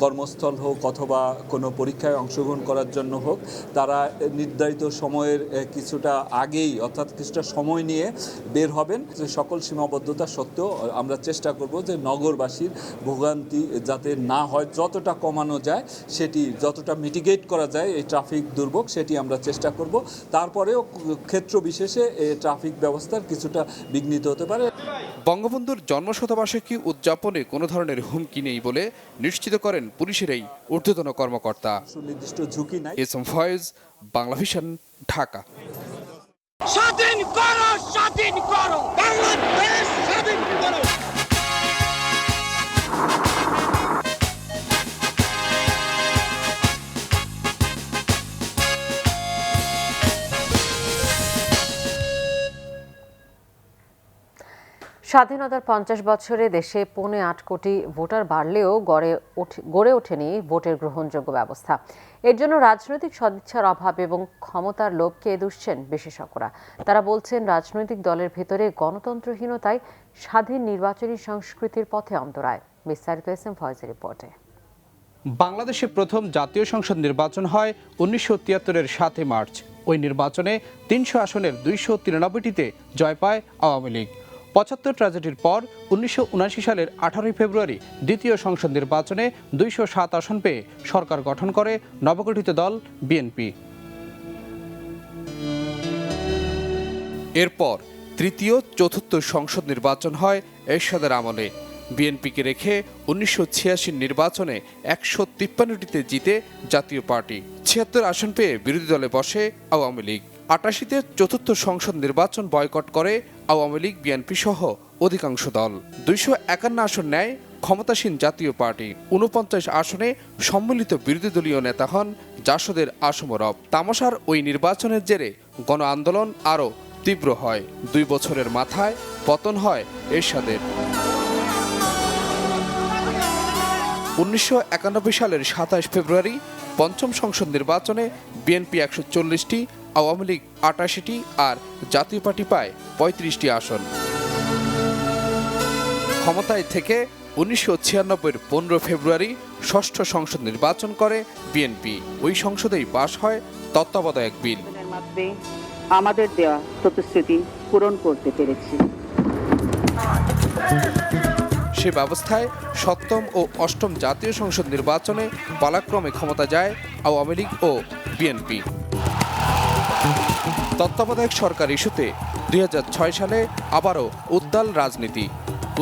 [SPEAKER 3] কর্মস্থল হোক অথবা কোনো পরীক্ষায় অংশগ্রহণ করার জন্য হোক, তারা নির্ধারিত সময়ের কিছুটা আগেই, অর্থাৎ কিছুটা সময় নিয়ে বের হবেন। যে সকল সীমাবদ্ধতা সত্ত্বেও আমরা চেষ্টা করব যে নগরবাসীর ভোগান্তি যাতে না হয়, যতটা কমানো যায় সেটি, যতটা মিটিগেট করা যায় এই ট্রাফিক দুর্ভোগ, সেটি আমরা চেষ্টা করব। তারপরেও ক্ষেত্র বিশেষে ট্রাফিক ব্যবস্থার কিছুটা বিঘ্নিত হতে পারে।
[SPEAKER 2] বঙ্গবন্ধুর জন্মশতবার্ষিকী উদযাপনে কোনো ধরনের হুমকি নেই বলে নিশ্চিত করেন পুলিশের এই ঊর্ধ্বতন কর্মকর্তা।
[SPEAKER 3] সুনির্দিষ্ট ঝুঁকি নাই।
[SPEAKER 2] S M Foyez, Bangla vision, Dhaka.
[SPEAKER 5] স্বাধীন করো, স্বাধীন করো, বাংলাদেশ স্বাধীন করো।
[SPEAKER 1] স্বাধীনতার 50 বছরে দেশে 8.25 কোটি ভোটার বাড়লেও গড়ে ওঠেনি ভোটের গ্রহণযোগ্য ব্যবস্থা। এর জন্য রাজনৈতিক সদিচ্ছার অভাব এবং ক্ষমতার লোভকে দুষছেন বিশেষজ্ঞরা। তারা বলছেন, রাজনৈতিক দলের ভেতরে গণতন্ত্রহীনতায় স্বাধীন নির্বাচনী সংস্কৃতির পথে অন্তরায়। বিস্তারিত এস এম ফয়েজের রিপোর্টে।
[SPEAKER 2] বাংলাদেশে প্রথম জাতীয় সংসদ নির্বাচন হয় 1973-এর 7 মার্চ। ওই নির্বাচনে 300 আসনের 293টিতে জয় পায় আওয়ামী লীগ। 75 ট্র্যাজেডির পর 1979 সালের 18 ফেব্রুয়ারি দ্বিতীয় সংসদ নির্বাচনে 207 আসন পেয়ে সরকার গঠন করে নবগঠিত দল বিএনপি। এরপর তৃতীয়, চতুর্থ সংসদ নির্বাচন হয় এরশাদের আমলে। বিএনপিকে রেখে 1986 নির্বাচনে 153টিতে জিতে জাতীয় পার্টি। 76 আসন পেয়ে বিরোধী দলে বসে আওয়ামী লীগ। 88তে চতুর্থ সংসদ নির্বাচন বয়কট করে আওয়ামী লীগ, বিএনপি সহ অধিকাংশ দল। 251 আসন নেয় ক্ষমতাসীন জাতীয় পার্টি। 49 আসনে সম্মিলিত বিরোধী দলীয় নেতা হন জাসদের আসমরব। তামাশার ওই নির্বাচনের জেরে গণ আন্দোলন আরও তীব্র হয়। 2 বছরের মাথায় পতন হয় এরশাদের। 1991 সালের 27 ফেব্রুয়ারি পঞ্চম সংসদ নির্বাচনে বিএনপি 140টি, আওয়ামী লীগ 88টি আর জাতীয় পার্টি পায় 35টি আসন। ক্ষমতায় থেকে 1996-এর 15 ফেব্রুয়ারি ষষ্ঠ সংসদ নির্বাচন করে বিএনপি। ওই সংসদেই পাশ হয় তত্ত্বাবধায়ক বিল।
[SPEAKER 24] আমাদের দেওয়া প্রতিশ্রুতি পূরণ করতে পেরেছি।
[SPEAKER 2] সে ব্যবস্থায় সপ্তম ও অষ্টম জাতীয় সংসদ নির্বাচনে পালাক্রমে ক্ষমতা যায় আওয়ামী লীগ ও বিএনপি। তত্ত্বাবধায়ক সরকার ইস্যুতে 2006 সালে আবারও উত্তাল রাজনীতি,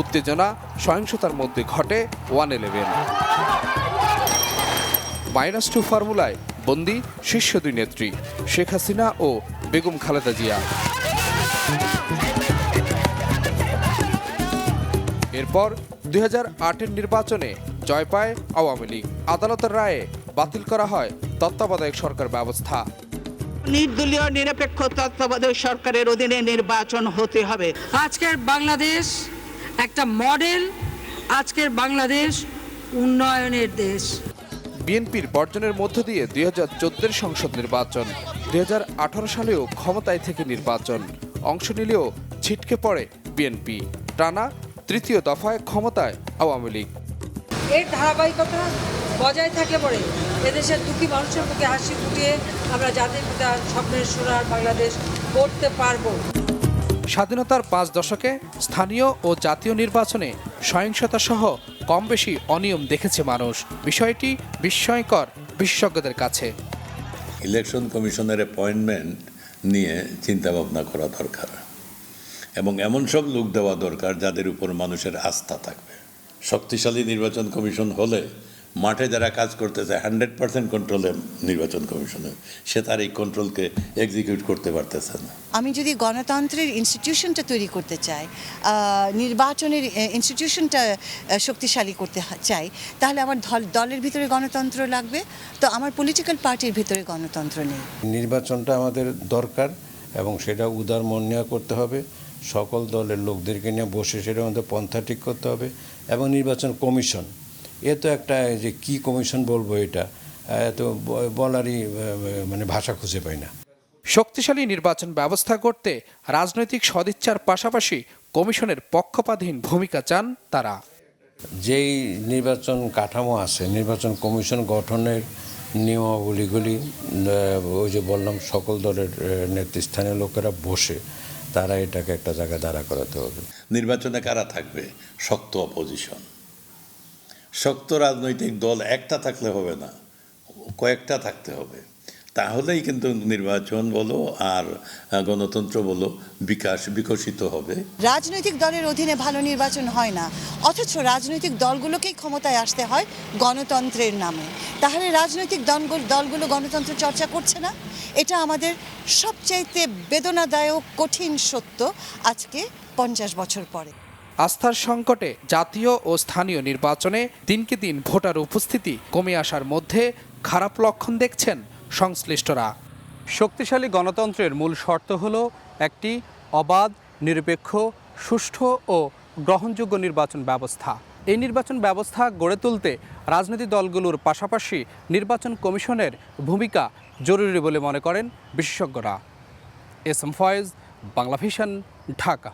[SPEAKER 2] উত্তেজনা, সহিংসতার মধ্যে ঘটে 111। -2 ফর্মুলায় বন্দী শীর্ষ 2 নেত্রী শেখ হাসিনা ও বেগম খালেদা জিয়া। এরপর 2008-এর নির্বাচনে জয় পায় আওয়ামী লীগ। আদালতের রায়ে বাতিল করা হয় তত্ত্বাবধায়ক সরকার ব্যবস্থা।
[SPEAKER 24] নির্দলীয় নিরপেক্ষ তত্ত্বাবধায়ক সরকারের অধীনে নির্বাচন হতে হবে।
[SPEAKER 5] আজকের বাংলাদেশ একটা মডেল, আজকের বাংলাদেশ উন্নয়নের দেশ।
[SPEAKER 2] বিএনপির বর্জনের মধ্য দিয়ে 2014-এর সংসদ নির্বাচন, 2018 সালেও ক্ষমতায় থেকে নির্বাচন, অংশ নিলেও ছিটকে পড়ে বিএনপি। টানা তৃতীয় দফায় ক্ষমতায় আওয়ামী লীগ।
[SPEAKER 6] এর ধারাবাহিকতা বজায় থাকলে পরে এদেশের দুঃখী মানুষের মুখে হাসি ফুটিয়ে আমরা জাতির পিতার স্বপ্নের সোনার বাংলাদেশ করতে পারব।
[SPEAKER 2] স্বাধীনতার 5 দশকে স্থানীয় ও জাতীয় নির্বাচনে সহিংসতা সহ কম বেশি অনিয়ম দেখেছে মানুষ। বিষয়টি বিস্ময়কর বিশেষজ্ঞদের কাছে।
[SPEAKER 4] ইলেকশন কমিশনের অ্যাপয়েন্টমেন্ট নিয়ে চিন্তা ভাবনা করা দরকার এবং এমন সব লোক দেওয়া দরকার যাদের উপর মানুষের আস্থা থাকবে। শক্তিশালী নির্বাচন কমিশন হলে মাঠে যারা কাজ করতেছে 100% কন্ট্রোলে নির্বাচন কমিশনের, সে তার এই কন্ট্রোলকে এক্সিকিউট করতে পারতেছে না।
[SPEAKER 7] আমি যদি গণতন্ত্রের ইনস্টিটিউশনটা তৈরি করতে চাই, নির্বাচনের ইনস্টিটিউশনটা শক্তিশালী করতে চাই, তাহলে আমার দলের ভিতরে গণতন্ত্র লাগবে। তো আমার পলিটিক্যাল পার্টির ভিতরে গণতন্ত্র নেই।
[SPEAKER 8] নির্বাচনটা আমাদের দরকার এবং সেটা উদার মন নিয়ে করতে হবে। সকল দলের লোকদেরকে নিয়ে বসে সেটার মধ্যে পন্থা ঠিক করতে হবে। এবং নির্বাচন কমিশন, এ তো একটা যে কি কমিশন বলবো, এটা তো বলারই মানে ভাষা খুঁজে পাই না।
[SPEAKER 2] শক্তিশালী নির্বাচন ব্যবস্থা করতে রাজনৈতিক সদিচ্ছার পাশাপাশি কমিশনের পক্ষপাতহীন ভূমিকা চান তারা।
[SPEAKER 8] যেই নির্বাচন কাঠামো আছে, নির্বাচন কমিশন গঠনের নিয়মাবলীগুলি ওই যে বললাম সকল দলের নেতৃস্থানীয় লোকেরা বসে তারা এটাকে একটা জায়গায় দাঁড়া করাতে হবে।
[SPEAKER 4] নির্বাচনে কারা থাকবে? শক্ত অপোজিশন। শক্ত রাজনৈতিক দল একটা থাকলে হবে না, কয়েকটা থাকতে হবে। তাহলেই কিন্তু নির্বাচন বলো আর গণতন্ত্র বলো বিকশিত হবে।
[SPEAKER 7] রাজনৈতিক দলের অধীনে ভালো নির্বাচন হয় না, অথচ রাজনৈতিক দলগুলোকেই ক্ষমতায় আসতে হয় গণতন্ত্রের নামে। তাহলে রাজনৈতিক দলগুলো গণতন্ত্র চর্চা করছে না। এটা আমাদের সবচাইতে বেদনাদায়ক কঠিন সত্য আজকে 50 বছর পরে।
[SPEAKER 2] আস্থার সংকটে জাতীয় ও স্থানীয় নির্বাচনে দিনকে দিন ভোটার উপস্থিতি কমে আসার মধ্যে খারাপ লক্ষণ দেখছেন সংশ্লিষ্টরা।
[SPEAKER 9] শক্তিশালী গণতন্ত্রের মূল শর্ত হল একটি অবাধ, নিরপেক্ষ, সুষ্ঠু ও গ্রহণযোগ্য নির্বাচন ব্যবস্থা। এই নির্বাচন ব্যবস্থা গড়ে তুলতে রাজনৈতিক দলগুলোর পাশাপাশি নির্বাচন কমিশনের ভূমিকা জরুরি বলে মনে করেন বিশেষজ্ঞরা। S M Foyez, Bangla vision, Dhaka.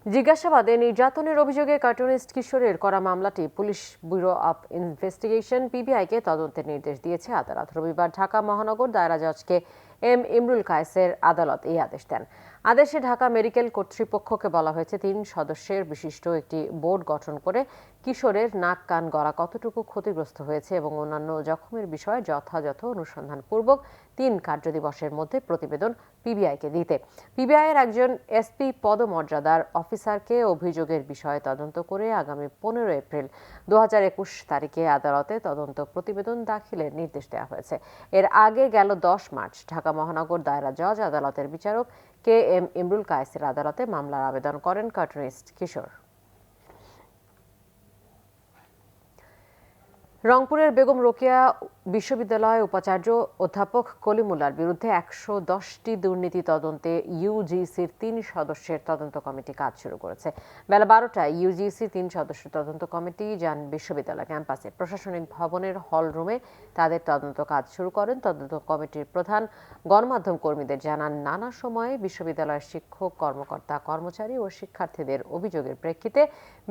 [SPEAKER 1] জিজ্ঞাসাবাদে নির্যাতনের অভিযোগে কার্টুনিস্ট কিশোরের করা মামলাটি পুলিশ ব্যুরো অব ইনভেস্টিগেশন পিবিআইকে তদন্তের নির্দেশ দিয়েছে আদালত। রবিবার ঢাকা মহানগর দায়রা জজকে এম ইমরুল কায়েসের আদালত এই আদেশ দেন। আদেশে ঢাকা মেডিকেল কর্তৃপক্ষকে বলা হয়েছে 3 সদস্যের বিশিষ্ট একটি বোর্ড গঠন করে কিশোরের নাক, কান, গলা কতটুকু ক্ষতিগ্রস্ত হয়েছে এবং অন্যান্য জখমের বিষয়ে যথাযথ অনুসন্ধানপূর্বক 3 কার্যদিবসের মধ্যে প্রতিবেদন পিবিআইকে দিতে। পিবিআইয়ের একজন এসপি পদমর্যাদার অফিসারকে অভিযোগের বিষয়ে তদন্ত করে আগামী 15 এপ্রিল 2021 তারিখে আদালতে তদন্ত প্রতিবেদন দাখিলের নির্দেশ দেওয়া হয়েছে। এর আগে গেল 10 মার্চ ঢাকা মহানগর দায়রা জজ আদালতের বিচারক কে এম ইমরুল কায়েসের আদালতে মামলার আবেদন করেন কার্টুনিস্ট কিশোর। রংপুরের বেগম রোকেয়া বিশ্ববিদ্যালয় উপাচার্য অধ্যাপক কলিমুল্লাহর বিরুদ্ধে 110টি দুর্নীতি তদন্তে ইউজিসির 3 সদস্যের তদন্ত কমিটি কাজ শুরু করেছে। বেলা 12টায় ইউজিসির 3 সদস্য তদন্ত কমিটি যান বিশ্ববিদ্যালয় ক্যাম্পাসে। প্রশাসনিক ভবনের হল রুমে তাদের তদন্ত কাজ শুরু করেন। তদন্ত কমিটির প্রধান গণমাধ্যম কর্মীদের জানান, নানা সময়ে বিশ্ববিদ্যালয়ের শিক্ষক, কর্মকর্তা, কর্মচারী ও শিক্ষার্থীদের অভিযোগের প্রেক্ষিতে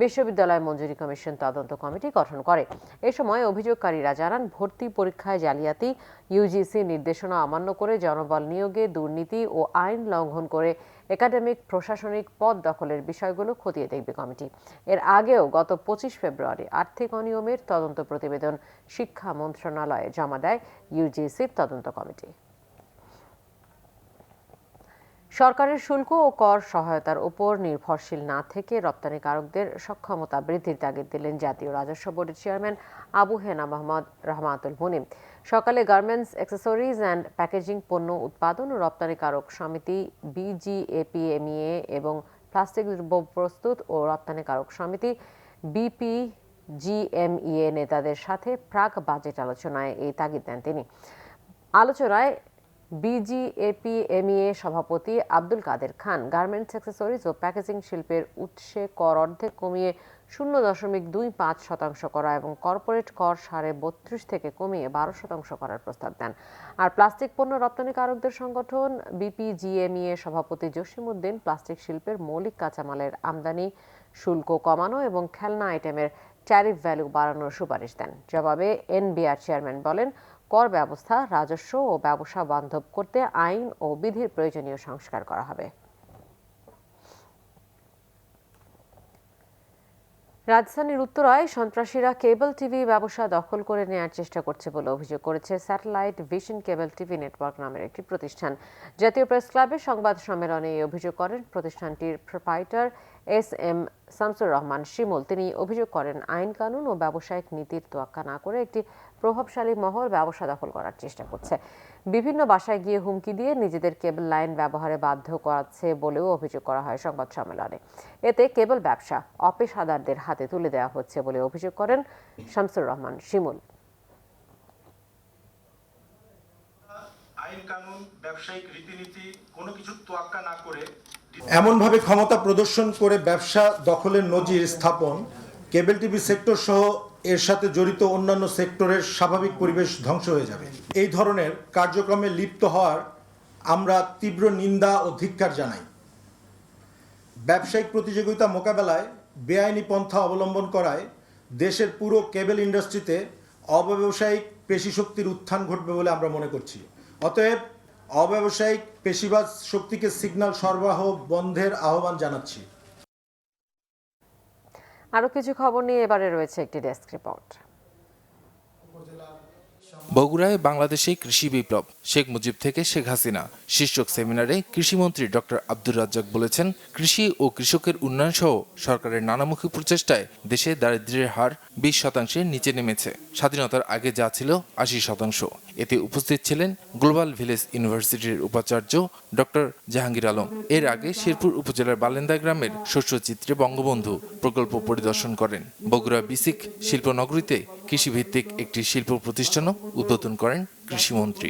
[SPEAKER 1] বিশ্ববিদ্যালয় মঞ্জুরি কমিশন তদন্ত কমিটি গঠন করে। এ সময় অভিযোগকারীরা জানান, ভর্তি পরীক্ষায় জালিয়াতি, ইউজিসি নির্দেশনা অমান্য করে জনবল নিয়োগে দুর্নীতি ও আইন লঙ্ঘন করে একাডেমিক প্রশাসনিক পদ দখলের বিষয়গুলো খতিয়ে দেখবে কমিটি। এর আগেও গত 25 ফেব্রুয়ারি আর্থিক অনিয়মের তদন্ত প্রতিবেদন শিক্ষা মন্ত্রণালয়ে জমা দেয় ইউজিসির তদন্ত কমিটি। সরকারের শুল্ক ও কর সহায়তার উপর নির্ভরশীল না থেকে রপ্তানিকারকদের সক্ষমতা বৃদ্ধির তাগিদ দিলেন জাতীয় রাজস্ব বোর্ডের চেয়ারম্যান আবু হেনা মোহাম্মদ রহমাতুল মুনিম। সকালে গার্মেন্টস, অ্যাক্সেসরিজ অ্যান্ড প্যাকেজিং পণ্য উৎপাদন ও রপ্তানিকারক সমিতি বিজিএপিএমইএ এবং প্লাস্টিক দ্রব্য প্রস্তুত ও রপ্তানিকারক সমিতি বিপিজিএমইএ নেতাদের সাথে প্রাক বাজেট আলোচনায় এই তাগিদ দেন তিনি। আলোচনায় বিজিএপিএমইএ সভাপতি আব্দুল কাদের খান গার্মেন্টস, অ্যাক্সেসরিজ ও প্যাকেজিং শিল্পের উৎসে কর অর্ধেক কমিয়ে 0.25% করা এবং কর্পোরেট কর 32.5 থেকে কমিয়ে 12% করার প্রস্তাব দেন। আর প্লাস্টিক পণ্য রপ্তানিকারকদের সংগঠন বিপিজিএমইএ সভাপতি জসিমউদ্দিন প্লাস্টিক শিল্পের মৌলিক কাঁচামালের আমদানি শুল্ক কমানো এবং খেলনা আইটেমের ট্যারিফ ভ্যালু বাড়ানোর সুপারিশ দেন। জবাবে এনবিআর চেয়ারম্যান বলেন, কর ব্যবস্থা রাজস্ব ও ব্যবসা বান্ধব করতে আইন ও বিধির প্রয়োজনীয় সংস্কার করা হবে। রাজধানীর উত্তরায় সন্ত্রাসীরা কেবল টিভি ব্যবসা দখল করে নেয়ার চেষ্টা করছে বলে অভিযোগ করেছে satellite vision cable TV network নামের একটি প্রতিষ্ঠান। জাতীয় প্রেস ক্লাবে সংবাদ সম্মেলনে এই অভিযোগ করেন প্রতিষ্ঠানটির প্রোপ্রাইটার SM শামসুর রহমান শিমুল। তিনি অভিযোগ করেন আইন কানুন ও ব্যবসায়িক নীতির তোয়াক্কা না করে একটি প্রভাবশালী মহল ব্যবসা দখল করার চেষ্টা করছে। বিভিন্ন বাসায় গিয়ে হুমকি দিয়ে নিজেদের কেবল লাইন ব্যবহারে বাধ্য করাচ্ছে বলেও অভিযোগ করা হয় সংবাদ সম্মেলনে। এতে কেবল ব্যবসা অপেশাদারদের হাতে তুলে দেওয়া হচ্ছে বলে অভিযোগ করেন শামসুর রহমান শিমুল।
[SPEAKER 10] আইন কানুন ব্যবসায়িক রীতিনীতি কোনো কিছু তোয়াক্কা না করে
[SPEAKER 11] এমনভাবে ক্ষমতা প্রদর্শন করে ব্যবসা দখলের নজির স্থাপন কেবল টিভি সেক্টর সহ এর সাথে জড়িত অন্যান্য সেক্টরের স্বাভাবিক পরিবেশ ধ্বংস হয়ে যাবে। এই ধরনের কার্যক্রমে লিপ্ত হওয়ার আমরা তীব্র নিন্দা ও ধিক্কার জানাই। ব্যবসায়িক প্রতিযোগিতা মোকাবেলায় বেআইনি পন্থা অবলম্বন করায় দেশের পুরো কেবল ইন্ডাস্ট্রিতে অব্যবসায়িক পেশিশক্তির উত্থান ঘটবে বলে আমরা মনে করছি। অতএব অব্যবসায়িক পেশিবাজ শক্তিকে সিগন্যাল সরবরাহ বন্ধের আহ্বান জানাচ্ছি।
[SPEAKER 1] আরও কিছু খবর নিয়ে এবারে রয়েছে একটি ডেস্ক রিপোর্ট।
[SPEAKER 12] বগুড়ায় বাংলাদেশে কৃষি বিপ্লব, শেখ মুজিব থেকে শেখ হাসিনা শীর্ষক সেমিনারে কৃষিমন্ত্রী ডক্টর আব্দুর রাজ্জাক বলেছেন, কৃষি ও কৃষকের উন্নয়ন সহ সরকারের নানামুখী প্রচেষ্টায় দেশে দারিদ্র্যের হার 20% নিচে নেমেছে, স্বাধীনতার আগে যা ছিল 80%। এতে উপস্থিত ছিলেন গ্লোবাল ভিলেজ ইউনিভার্সিটির উপাচার্য ডক্টর জাহাঙ্গীর আলম। এর আগে শেরপুর উপজেলার বালেন্দা গ্রামের শস্যচিত্রে বঙ্গবন্ধু প্রকল্প পরিদর্শন করেন। বগুড়া বিসিক শিল্পনগরীতে কৃষিভিত্তিক একটি শিল্প প্রতিষ্ঠানও উদ্বোধন করেন কৃষিমন্ত্রী।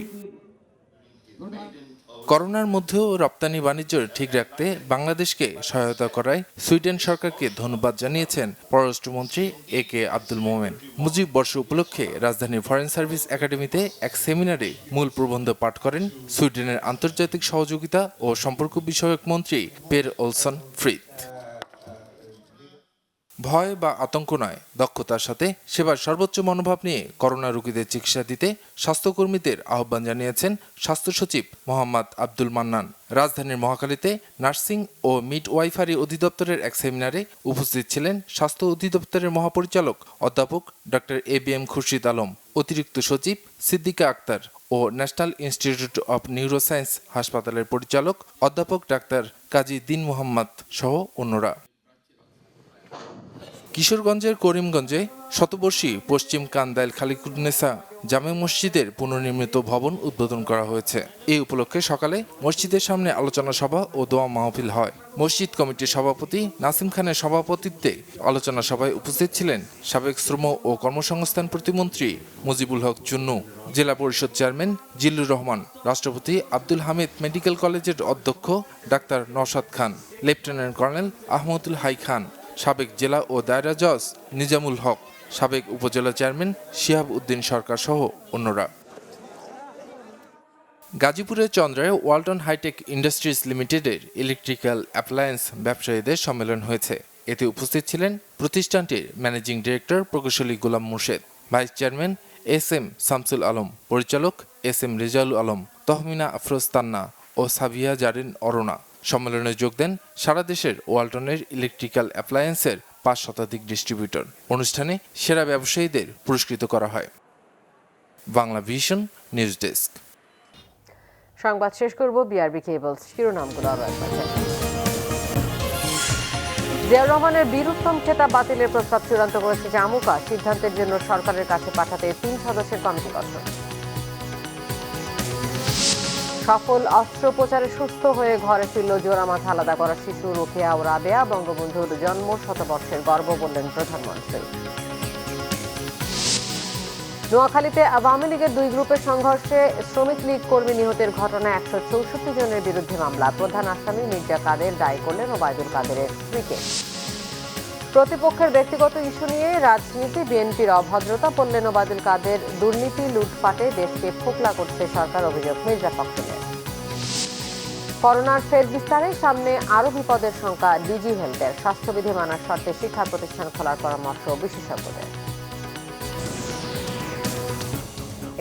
[SPEAKER 12] করোনার মধ্যেও রপ্তানি বাণিজ্য ঠিক রাখতে বাংলাদেশকে সহায়তা করায় সুইডেন সরকারকে ধন্যবাদ জানিয়েছেন পররাষ্ট্রমন্ত্রী AK আব্দুল মোমেন। মুজিব বর্ষ উপলক্ষে রাজধানীর ফরেন সার্ভিস একাডেমিতে এক সেমিনারে মূল প্রবন্ধ পাঠ করেন সুইডেনের আন্তর্জাতিক সহযোগিতা ও সম্পর্ক বিষয়ক মন্ত্রী পের ওলসন ফ্রিথ। ভয় বা আতঙ্ক নয়, দক্ষতার সাথে সেবার সর্বোচ্চ মনোভাব নিয়ে করোনা রোগীদের চিকিৎসা দিতে স্বাস্থ্যকর্মীদের আহ্বান জানিয়েছেন স্বাস্থ্য সচিব মোহাম্মদ আব্দুল মান্নান। রাজধানীর মহাখালীতে নার্সিং ও মিডওয়াইফারি অধিদপ্তরের এক সেমিনারে উপস্থিত ছিলেন স্বাস্থ্য অধিদপ্তরের মহাপরিচালক অধ্যাপক ডক্টর ABM খুরশিদ আলম, অতিরিক্ত সচিব সিদ্দিকা আক্তার ও ন্যাশনাল ইনস্টিটিউট অব নিউরোসায়েন্স হাসপাতালের পরিচালক অধ্যাপক ডাক্তার কাজী দিন মোহাম্মদ সহ অন্যরা। কিশোরগঞ্জের করিমগঞ্জে শতবর্ষী পশ্চিম কান্দাইল খালিকুন্নেসা জামে মসজিদের পুনর্নির্মিত ভবন উদ্বোধন করা হয়েছে। এই উপলক্ষে সকালে মসজিদের সামনে আলোচনা সভা ও দোয়া মাহফিল হয়। মসজিদ কমিটির সভাপতি নাসিম খানের সভাপতিত্বে আলোচনা সভায় উপস্থিত ছিলেন সাবেক শ্রম ও কর্মসংস্থান প্রতিমন্ত্রী মুজিবুল হক চুন্নু, জেলা পরিষদ চেয়ারম্যান জিল্লুর রহমান, রাষ্ট্রপতি আব্দুল হামিদ মেডিকেল কলেজের অধ্যক্ষ ডাক্তার নওশাদ খান, লেফটেন্যান্ট কর্নেল আহমদুল হাই খান, সাবেক জেলা ও দায়রা জজ নিজামুল হক, সাবেক উপজেলা চেয়ারম্যান শিহাব উদ্দিন সরকার সহ অন্যরা। গাজীপুরের চন্দ্রায় ওয়ালটন হাইটেক ইন্ডাস্ট্রিজ লিমিটেডের ইলেকট্রিক্যাল অ্যাপ্লায়েন্স ব্যবসায়ীদের সম্মেলন হয়েছে। এতে উপস্থিত ছিলেন প্রতিষ্ঠানটির ম্যানেজিং ডিরেক্টর প্রকৌশলী Golam Murshed, vice chairman SM Shamsul Alam, পরিচালক SM রেজাউল আলম, তহমিনা আফরোজ তান্না ও সাবিয়া জারিন অরুণা। সম্মেলনে যোগ দেন সারা দেশের ওয়ালটনের ইলেকট্রিক্যাল অ্যাপ্লায়েন্সের 5 শতাধিক ডিস্ট্রিবিউটর। অনুষ্ঠানে সেরা ব্যবসায়ীদের পুরস্কৃত করা হয়। Bangla vision news desk.
[SPEAKER 1] সংবাদ শেষ করব BRB কেবলস শিরোনামগুলো আরও একবার। জিয়াউর রহমানের বীরুত্তম খেতাব বাতিলের প্রস্তাব চূড়ান্ত করেছে জামুকা। সিদ্ধান্তের জন্য সরকারের কাছে পাঠাতে 3 সদস্যের কমিটি গঠন। সফল অস্ত্রোপচারে সুস্থ হয়ে ঘরে ফিরল জোড়ামাথ আলাদা করা শিশু রোকেয়া ও রাবেয়া। বঙ্গবন্ধুর জন্ম শতবর্ষের গর্ব বললেন প্রধানমন্ত্রী। নোয়াখালীতে আওয়ামী লীগের 2 গ্রুপের সংঘর্ষে শ্রমিক লীগ কর্মী নিহতের ঘটনায় 164 জনের বিরুদ্ধে মামলা। প্রধান আসামি মির্জা কাদের দায়ী করলেন ওবায়দুল কাদেরের স্ত্রীকে। প্রতিপক্ষের ব্যক্তিগত ইস্যু নিয়ে রাজনীতি, বিএনপির অভদ্রতা বললেন ওবায়দুল কাদের। দুর্নীতি লুটপাটে দেশকে ফোকলা করছে সরকার, অভিযোগ মির্জা ফখরুলের। করোনার ফের বিস্তারে সামনে আরও বিপদের শঙ্কা ডিজি হেলথের। স্বাস্থ্যবিধি মানার শর্তে শিক্ষা প্রতিষ্ঠান খোলার পরামর্শ বিশেষজ্ঞদের।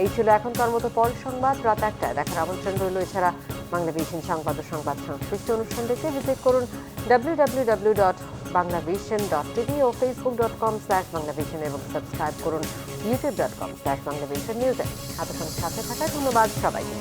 [SPEAKER 1] এই ছিল এখনকার মতো পর সংবাদ। রাত 1টায় দেখার আমন্ত্রণ রইল। এছাড়া বাংলাভিশন সংবাদ ও সংবাদ সংশ্লিষ্ট অনুষ্ঠান দেখতে ভিজিট করুন www.banglavision.tv ও facebook.com/banglavision এবং সাবস্ক্রাইব করুন youtube.com/banglavision নিউজে। এতক্ষণ সাথে থাকার ধন্যবাদ সবাইকে।